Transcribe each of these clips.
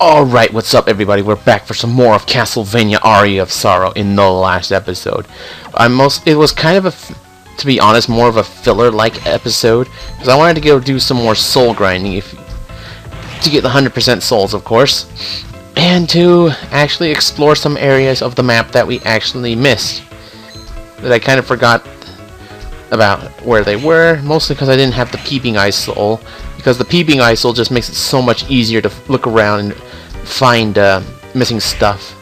Alright, what's up everybody? We're back for some more of Castlevania Aria of Sorrow in the last episode. It was kind of to be honest, more of a filler-like episode, because I wanted to go do some more soul grinding to get the 100% souls, of course, and to actually explore some areas of the map that we actually missed, that I kind of forgot about where they were, mostly because I didn't have the Peeping Eye Soul, because the Peeping Eye Soul just makes it so much easier to look around and find missing stuff.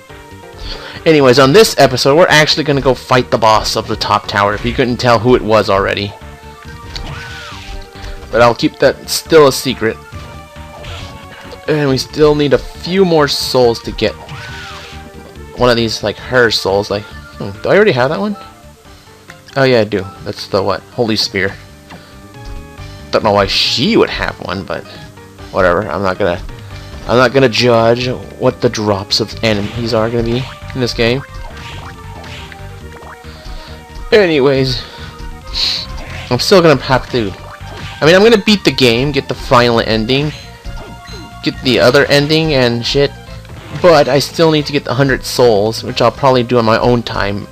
Anyways, on this episode, we're actually going to go fight the boss of the top tower, if you couldn't tell who it was already. But I'll keep that still a secret. And we still need a few more souls to get one of these, like, her souls. Like, do I already have that one? Oh yeah, I do. That's the, what? Holy Spear. Don't know why she would have one, but whatever. I'm not gonna judge what the drops of enemies are gonna be in this game. Anyways, I'm still gonna have to. I mean, I'm gonna beat the game, get the final ending, get the other ending and shit. But I still need to get the 100 souls, which I'll probably do on my own time,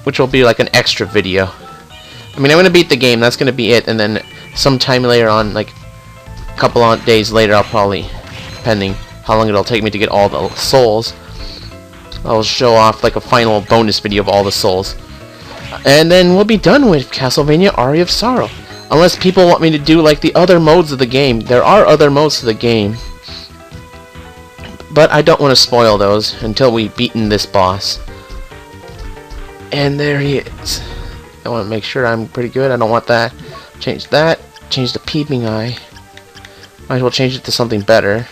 which will be like an extra video. I mean, I'm gonna beat the game. That's gonna be it, and then sometime later on, like a couple of days later, I'll probably, depending how long it'll take me to get all the souls, I'll show off like a final bonus video of all the souls, and then we'll be done with Castlevania Aria of Sorrow. Unless people want me to do like the other modes of the game. There are other modes of the game, but I don't want to spoil those until we've beaten this boss. And there he is. I want to make sure I'm pretty good. I don't want that. Change that. Change the Peeping Eye. Might as well change it to something better.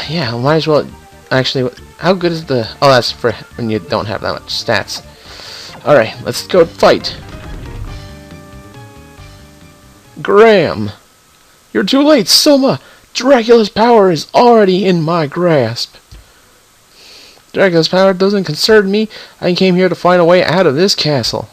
Yeah, might as well. Actually, how good is the... Oh, that's for when you don't have that much stats. Alright, let's go fight. Graham! You're too late, Soma! Dracula's power is already in my grasp. Dracula's power doesn't concern me. I came here to find a way out of this castle.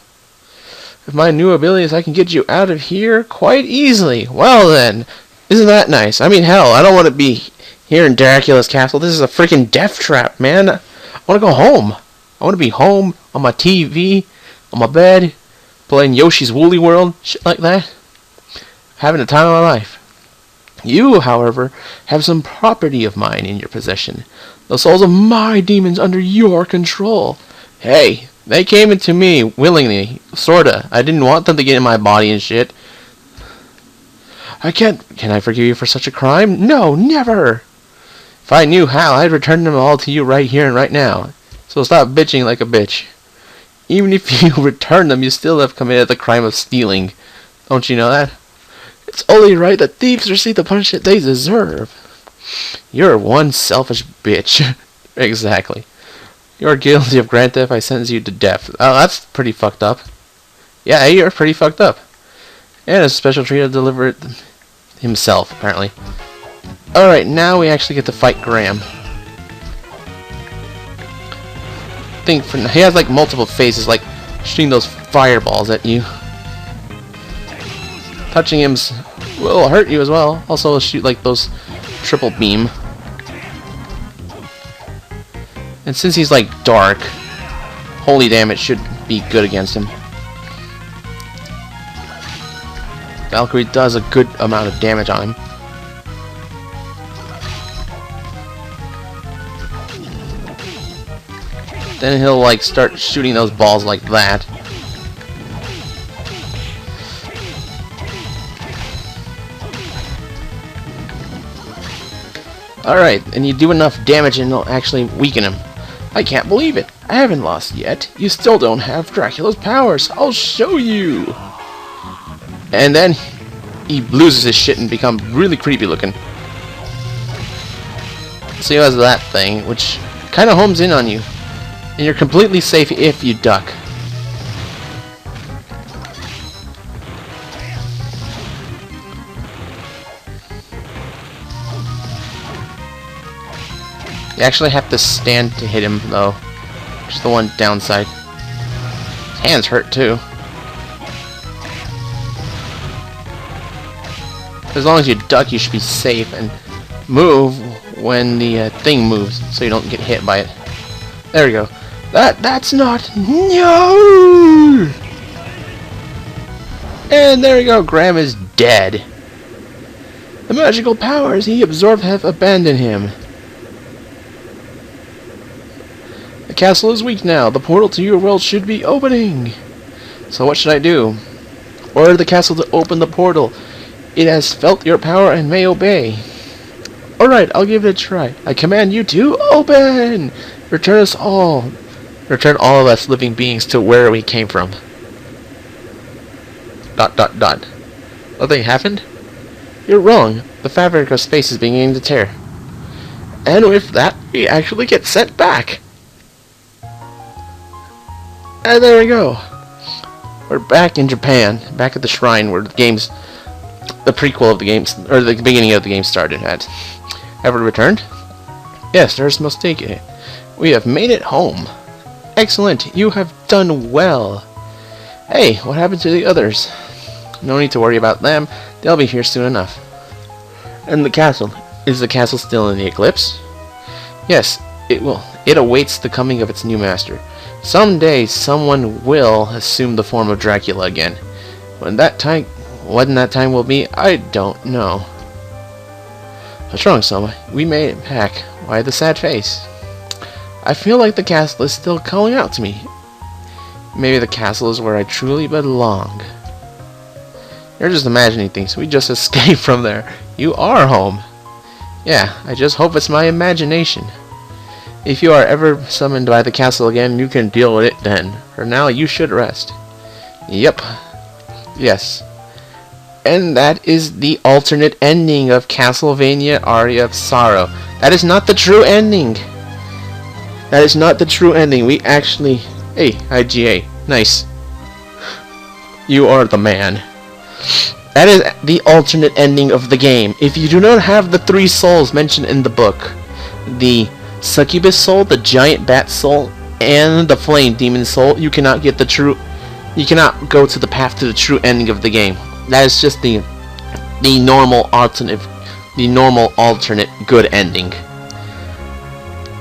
With my new abilities, I can get you out of here quite easily. Well then, isn't that nice? I mean, hell, I don't want to be here in Dracula's castle. This is a freaking death trap, man. I want to go home. I want to be home on my TV, on my bed, playing Yoshi's Woolly World, shit like that. Having the time of my life. You, however, have some property of mine in your possession. The souls of my demons under your control. Hey, they came into me willingly, sorta. I didn't want them to get in my body and shit. Can I forgive you for such a crime? No, never! If I knew how, I'd return them all to you right here and right now. So stop bitching like a bitch. Even if you return them, you still have committed the crime of stealing. Don't you know that? It's only right that thieves receive the punishment they deserve. You're one selfish bitch. Exactly. You're guilty of grand theft. I sentence you to death. Oh, that's pretty fucked up. Yeah, you're pretty fucked up. And a special treat to deliver it himself, apparently. Alright, now we actually get to fight Graham. He has like multiple phases, like shooting those fireballs at you. Touching him will hurt you as well. Also shoot like those triple beam. And since he's like dark, holy damn, it should be good against him. Valkyrie does a good amount of damage on him. Then he'll like start shooting those balls like that. Alright, and you do enough damage and it'll actually weaken him. I can't believe it. I haven't lost yet. You still don't have Dracula's powers. I'll show you. And then he loses his shit and becomes really creepy looking. So he has that thing, which kind of homes in on you. And you're completely safe if you duck. You actually have to stand to hit him, though. Which is the one downside. His hands hurt, too. As long as you duck, you should be safe, and move when the thing moves, so you don't get hit by it. There we go. That's not... No! And there we go, Graham is dead. The magical powers he absorbed have abandoned him. The castle is weak now. The portal to your world should be opening. So what should I do? Order the castle to open the portal. It has felt your power and may obey. Alright, I'll give it a try. I command you to open! Return all of us living beings to where we came from. ... Nothing happened? You're wrong. The fabric of space is beginning to tear. And with that, we actually get sent back. And there we go. We're back in Japan, back at the shrine where the prequel of the games, or the beginning of the game started at. Have we returned? Yes, there's a mistake in it. We have made it home. Excellent, you have done well. Hey, what happened to the others? No need to worry about them. They'll be here soon enough. And the castle. Is the castle still in the eclipse? Yes, it will. It awaits the coming of its new master. Someday, someone will assume the form of Dracula again. When that time will be, I don't know. What's wrong, Soma? We made it back. Why the sad face? I feel like the castle is still calling out to me. Maybe the castle is where I truly belong. You're just imagining things. We just escaped from there. You are home. Yeah, I just hope it's my imagination. If you are ever summoned by the castle again, you can deal with it then. For now, you should rest. Yep. Yes. And that is the alternate ending of Castlevania Aria of Sorrow. That is not the true ending. That is not the true ending. We actually... Hey, IGA. Nice. You are the man. That is the alternate ending of the game. If you do not have the 3 souls mentioned in the book, the Succubus soul, the giant bat soul, and the flame demon soul, you cannot get the true... You cannot go to the path to the true ending of the game. That is just the normal alternate good ending.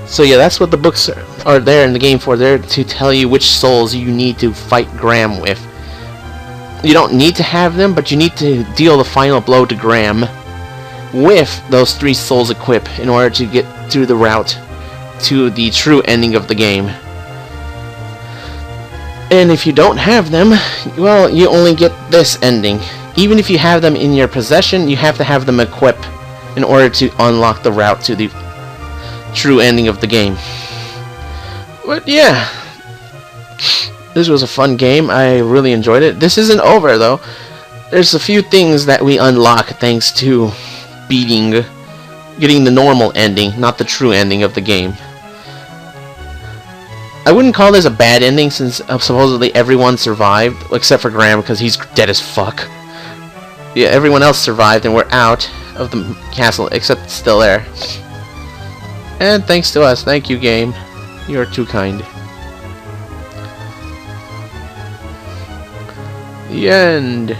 So yeah, that's what the books are there in the game for. They're to tell you which souls you need to fight Graham with. You don't need to have them, but you need to deal the final blow to Graham with those 3 souls equipped in order to get through the route to the true ending of the game. And if you don't have them, well, you only get this ending. Even if you have them in your possession, you have to have them equipped in order to unlock the route to the true ending of the game. But yeah, this was a fun game. I really enjoyed it. This isn't over though. There's a few things that we unlock thanks to getting the normal ending, not the true ending of the game. I wouldn't call this a bad ending since supposedly everyone survived, except for Graham because he's dead as fuck. Yeah, everyone else survived and we're out of the castle, except it's still there. And thanks to us. Thank you, game. You're too kind. The end.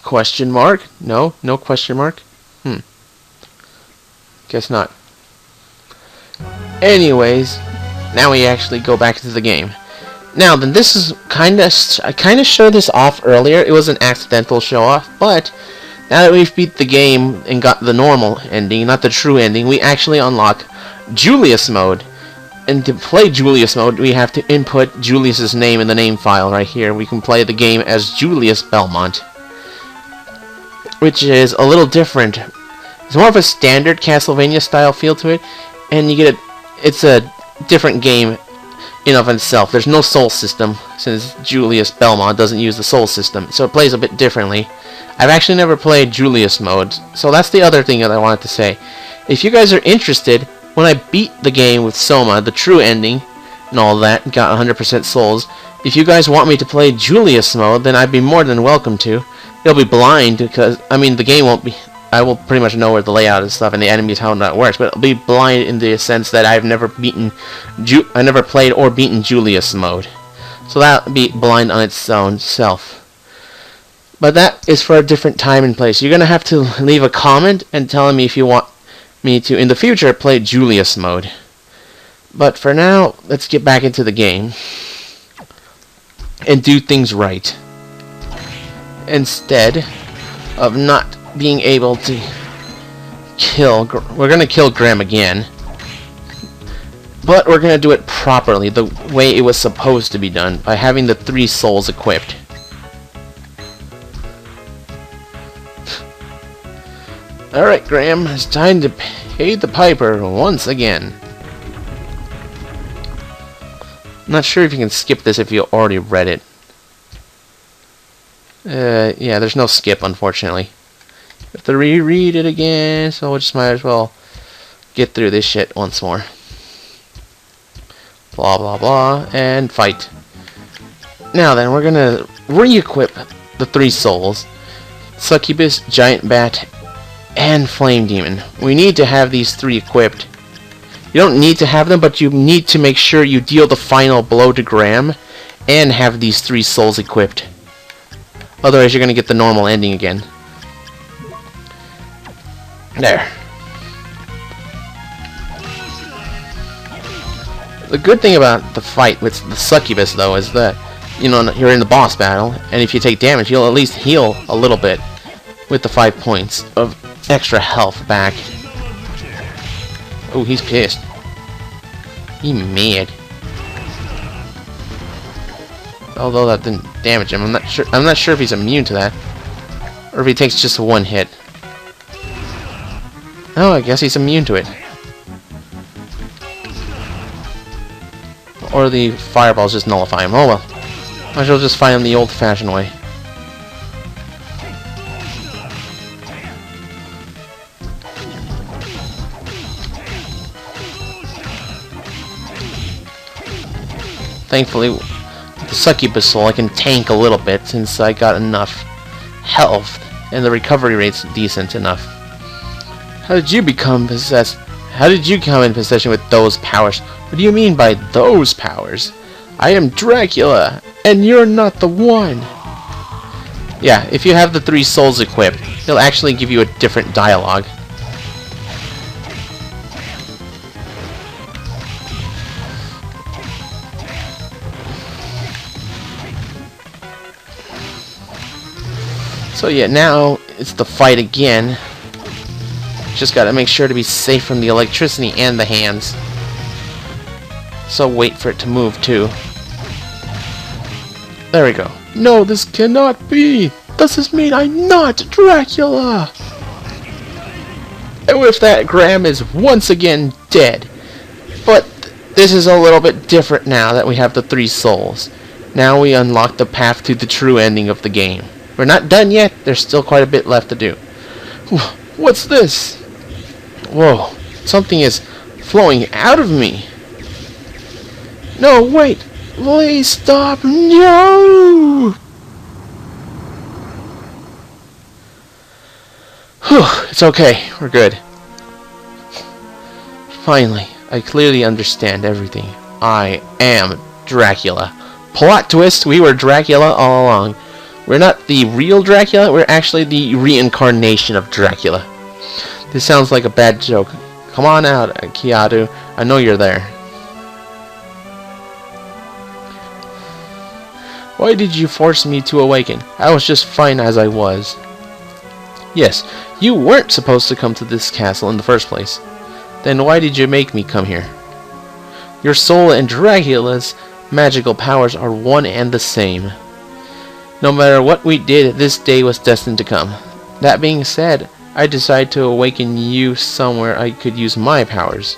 Question mark? No? No question mark? Guess not. Anyways, now we actually go back to the game. Now then, this is I kinda showed this off earlier. It was an accidental show off, but now that we've beat the game and got the normal ending, not the true ending, we actually unlock Julius mode. And to play Julius mode, we have to input Julius's name in the name file right here. We can play the game as Julius Belmont, which is a little different. It's more of a standard Castlevania style feel to it, and you get it's a different game in of itself. There's no soul system since Julius Belmont doesn't use the soul system, so it plays a bit differently. I've actually never played Julius mode, so that's the other thing that I wanted to say. If you guys are interested, when I beat the game with Soma, the true ending, and all that, got 100% souls, if you guys want me to play Julius mode, then I'd be more than welcome to. It'll be blind, because, I mean, the game won't be... I will pretty much know where the layout and stuff and the enemies, how that works, but it'll be blind in the sense that I've never beaten... I never played or beaten Julius mode. So that'll be blind on its own self. But that is for a different time and place. You're going to have to leave a comment and tell me if you want me to, in the future, play Julius mode. But for now, let's get back into the game and do things right. Instead of not being able to kill... We're going to kill Graham again. But we're going to do it properly, the way it was supposed to be done, by having the 3 souls equipped. Alright, Graham, it's time to pay the piper once again. I'm not sure if you can skip this if you already read it. Yeah, there's no skip, unfortunately. You have to reread it again, so we just might as well get through this shit once more. Blah, blah, blah, and fight. Now then, we're gonna re-equip the 3 souls. Succubus, Giant Bat, and Flame Demon. We need to have these 3 equipped. You don't need to have them, but you need to make sure you deal the final blow to Graham and have these 3 souls equipped. Otherwise, you're going to get the normal ending again. There. The good thing about the fight with the Succubus, though, is that, you know, you're in the boss battle, and if you take damage, you'll at least heal a little bit with the 5 points of extra health back. Oh, he's pissed. He mad. Although that didn't damage him, I'm not sure if he's immune to that, or if he takes just 1 hit. Oh, I guess he's immune to it. Or the fireballs just nullify him. Oh well. I shall just fight him the old-fashioned way. Thankfully, with the Succubus soul, I can tank a little bit since I got enough health and the recovery rate's decent enough. How did you become possessed? How did you come in possession with those powers? What do you mean by those powers? I am Dracula, and you're not the one. Yeah, if you have the 3 souls equipped, it'll actually give you a different dialogue. So yeah, now it's the fight again. Just gotta make sure to be safe from the electricity and the hands. So wait for it to move too. There we go. No, this cannot be! Does this mean I'm not Dracula? And with that, Graham is once again dead. But this is a little bit different now that we have the 3 souls. Now we unlock the path to the true ending of the game. We're not done yet. There's still quite a bit left to do. What's this? Whoa. Something is flowing out of me. No, wait. Please stop. No! Whew. It's okay. We're good. Finally, I clearly understand everything. I am Dracula. Plot twist, we were Dracula all along. We're not the real Dracula, we're actually the reincarnation of Dracula. This sounds like a bad joke. Come on out, Kiadu. I know you're there. Why did you force me to awaken? I was just fine as I was. Yes, you weren't supposed to come to this castle in the first place. Then why did you make me come here? Your soul and Dracula's magical powers are one and the same. No matter what we did, this day was destined to come. That being said, I decided to awaken you somewhere I could use my powers.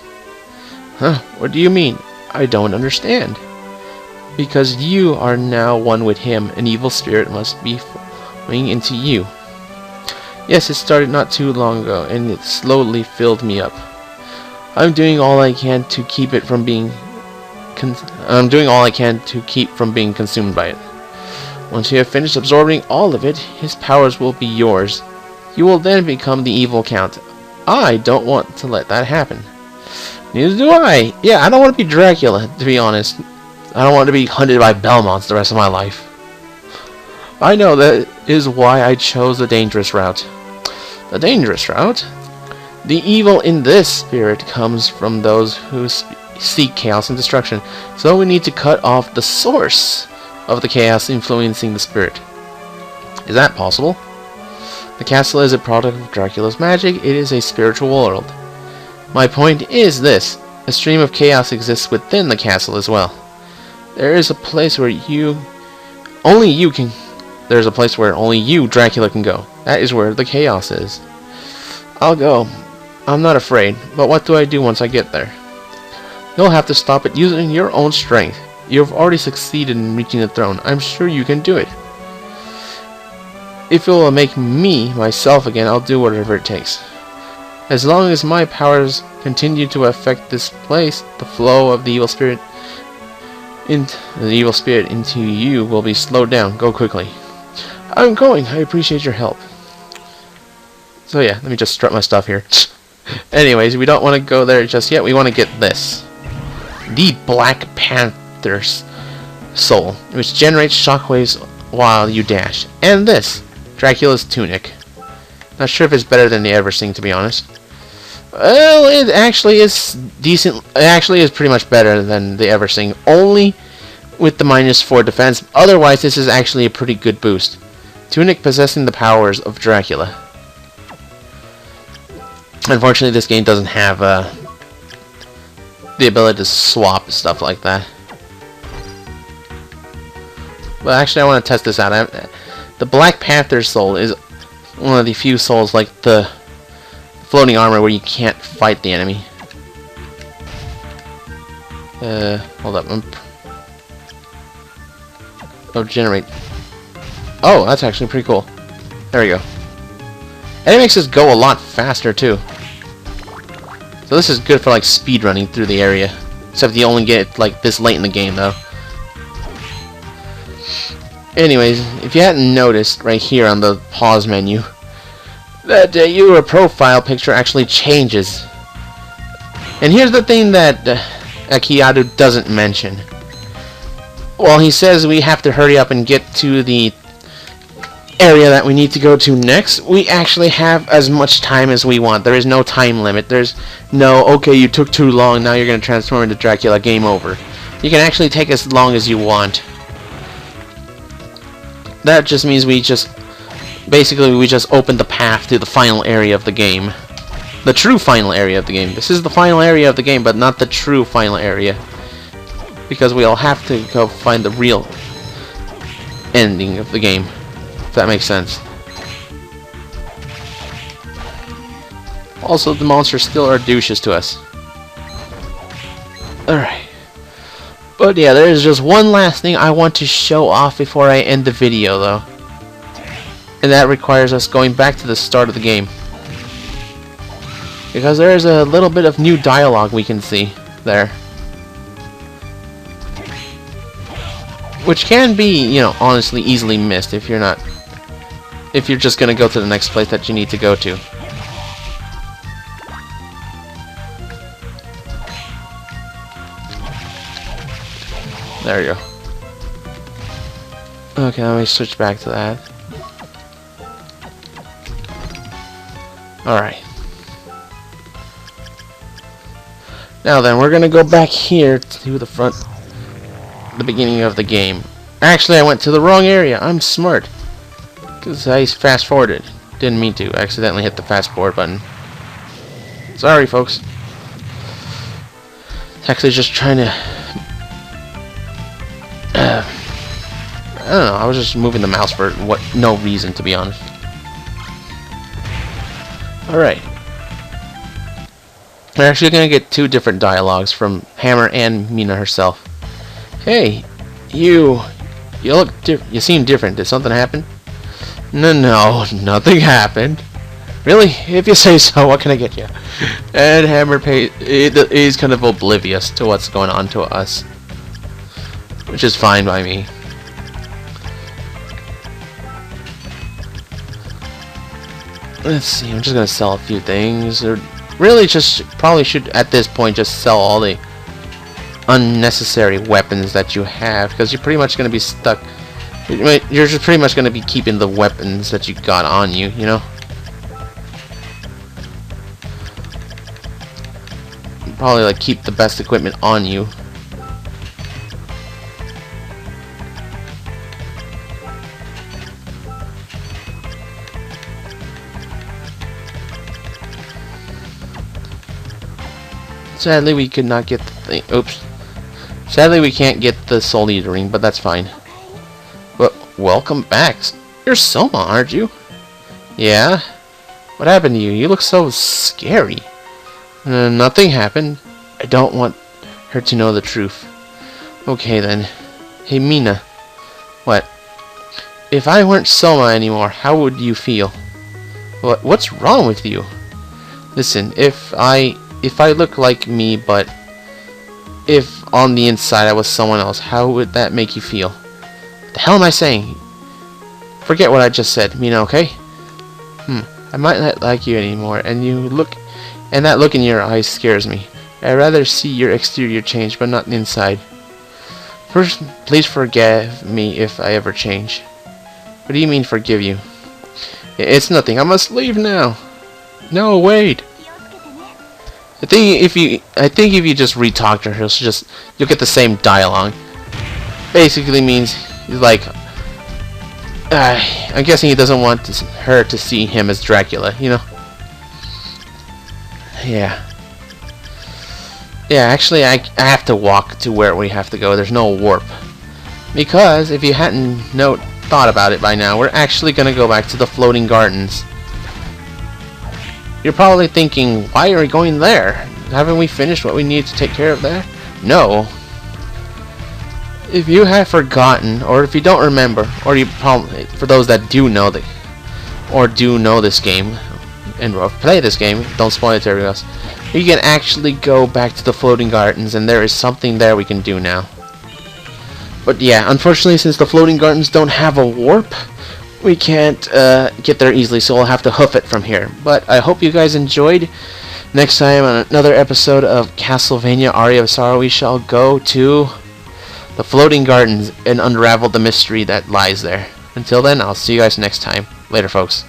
Huh? What do you mean? I don't understand. Because you are now one with him, an evil spirit must be flowing into you. Yes, it started not too long ago, and it slowly filled me up. I'm doing all I can to keep it from being consumed by it. Once you have finished absorbing all of it, his powers will be yours. You will then become the evil count. I don't want to let that happen. Neither do I. Yeah, I don't want to be Dracula, to be honest. I don't want to be hunted by Belmonts the rest of my life. I know that is why I chose the dangerous route. The dangerous route? The evil in this spirit comes from those who seek chaos and destruction, so we need to cut off the source of the chaos influencing the spirit. Is that possible? The castle is a product of Dracula's magic. It is a spiritual world. My point is this. A stream of chaos exists within the castle as well. There is a place where only you, Dracula, can go. That is where the chaos is. I'll go. I'm not afraid, but what do I do once I get there? You'll have to stop it using your own strength. You've already succeeded in reaching the throne. I'm sure you can do it. If it will make me myself again, I'll do whatever it takes. As long as my powers continue to affect this place, the flow of the evil spirit into you will be slowed down. Go quickly. I'm going. I appreciate your help. So yeah, let me just strut my stuff here. Anyways, we don't want to go there just yet. We want to get this. The Black Panther's soul, which generates shockwaves while you dash. And this. Dracula's tunic. Not sure if it's better than the Eversting, to be honest. Well, it actually is decent. It actually is pretty much better than the Eversting, only with the -4 defense. Otherwise, this is actually a pretty good boost. Tunic possessing the powers of Dracula. Unfortunately, this game doesn't have the ability to swap stuff like that. But actually, I want to test this out. The Black Panther's soul is one of the few souls like the floating armor where you can't fight the enemy. Hold up. Oh, generate. Oh, that's actually pretty cool. There we go. And it makes us go a lot faster too. So this is good for like speed running through the area. Except you only get like this late in the game though. Anyways, if you hadn't noticed right here on the pause menu, that your profile picture actually changes. And here's the thing that Akiadu doesn't mention. Well, he says we have to hurry up and get to the area that we need to go to next. We actually have as much time as we want. There is no time limit. There's no, okay, you took too long, now you're going to transform into Dracula, game over. You can actually take as long as you want. That just means we just opened the path to the final area of the game. The true final area of the game. This is the final area of the game, but not the true final area. Because we'll have to go find the real ending of the game. If that makes sense. Also, the monsters still are douches to us. Alright. But yeah, there is just one last thing I want to show off before I end the video, though. And that requires us going back to the start of the game. Because there is a little bit of new dialogue we can see there. Which can be, you know, honestly easily missed if you're just gonna go to the next place that you need to go to. There you go. Okay, let me switch back to that. Alright. Now then, we're gonna go back here to the front, the beginning of the game. Actually, I went to the wrong area. I'm smart. Because I fast forwarded. Didn't mean to. I accidentally hit the fast forward button. Sorry, folks. Actually, just trying to... I don't know. I was just moving the mouse for no reason, to be honest. Alright. We're actually going to get two different dialogues from Hammer and Mina herself. Hey, you look you seem different. Did something happen? No, nothing happened. Really? If you say so, what can I get you? And Hammer is kind of oblivious to what's going on to us. Which is fine by me. Let's see, I'm just gonna sell a few things. Or really probably should at this point just sell all the unnecessary weapons that you have, because you're pretty much gonna be stuck You're just pretty much going to be keeping the weapons that you got on you, you know? Probably like keep the best equipment on you. Sadly, we could not get the thing. Oops. Sadly, we can't get the Soul Eater ring, but that's fine. But welcome back. You're Soma, aren't you? Yeah. What happened to you? You look so scary. Nothing happened. I don't want her to know the truth. Okay then. Hey Mina. What? If I weren't Soma anymore, how would you feel? What's wrong with you? Listen, if I look like me, but if on the inside I was someone else, how would that make you feel? What the hell am I saying? Forget what I just said, Mina, okay? I might not like you anymore, and that look in your eyes scares me. I'd rather see your exterior change, but not the inside. First, please forgive me if I ever change. What do you mean, forgive you? It's nothing. I must leave now. No, wait. I think if you just re-talk to her, you'll get the same dialogue. Basically means he's like, I'm guessing he doesn't want her to see him as Dracula, you know? Yeah. Yeah, actually, I have to walk to where we have to go. There's no warp. Because, if you hadn't thought about it by now, we're actually going to go back to the floating gardens. You're probably thinking, why are we going there? Haven't we finished what we need to take care of there? No. If you have forgotten, or if you don't remember, or you probably, for those that do know this game, and play this game, don't spoil it to everyone else, you can actually go back to the floating gardens, and there is something there we can do now. But yeah, unfortunately, since the floating gardens don't have a warp, we can't get there easily, so we'll have to hoof it from here. But I hope you guys enjoyed. Next time on another episode of Castlevania Aria of Sorrow, we shall go to the floating gardens and unravel the mystery that lies there. Until then, I'll see you guys next time. Later, folks.